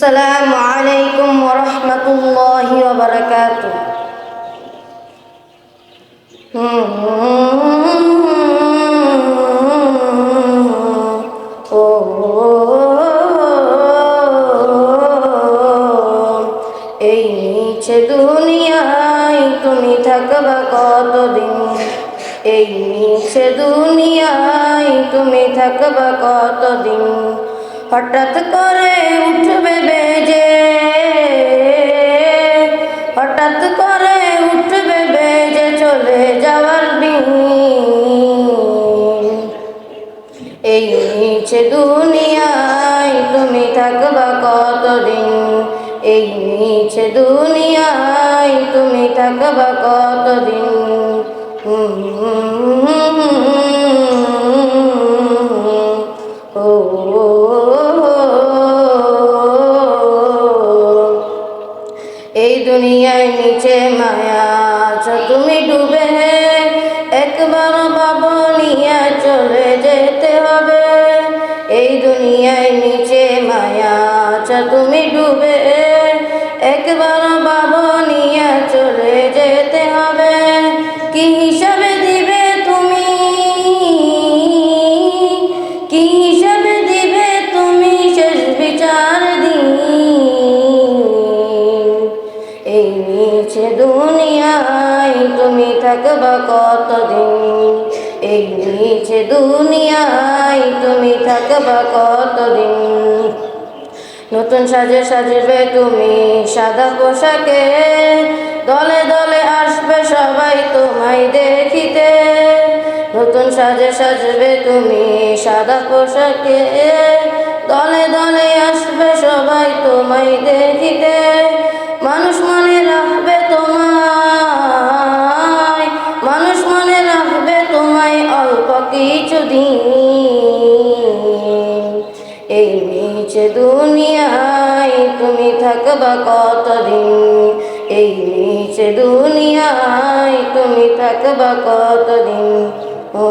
আসসালামু আলাইকুম ওয়া রাহমাতুল্লাহি ওয়া বারাকাতুহু। এই নিচে দুনিয়ায় তুমি থাকবা কতদিন? এই নিচে দুনিয়ায় তুমি থাকবা কতদিন? হঠাৎ করে উঠবে বেজে, হঠাৎ করে উঠবে বেজে চলে যাওয়ার দিন। এই নিচে দুনিয়ায় তুমি থাকবা কতদিন? এই নিচে দুনিয়ায় তুমি থাকবা কতদিন? এই দুনিয়ায় নিচে মায়া আছো তুমি ডুবে, একবার ভাবনিয়া চলে যেতে হবে। এই দুনিয়ায় নিচে মায়া আছো তুমি ডুবে, একবার ভাবনিয়া চলে যেতে হবে। কি হিসাবে দিবে তুমি, কি হিসাবে দিবে তুমি শেষ বিচার দিন? এই নিচে দুনিয়ায় তুমি থাকবা কতদিন? এই নিচে দুনিয়ায় তুমি থাকবা কতদিন? নতুন সাজে সাজবে তুমি সাদা পোশাকে, দলে দলে আসবে সবাই তোমায় দেখিতে। নতুন সাজে সাজবে তুমি সাদা পোশাকে, দলে দলে আসবে সবাই তোমায় দেখিতে। মানুষ মনে রাখবে তোমায়, মানুষ মনে রাখবে তোমায় অল্প কিছুদিন। এই নিচে দুনিয়ায় তুমি থাকবা কতদিন? এই নিচে দুনিয়ায় তুমি থাকবা কতদিন? ও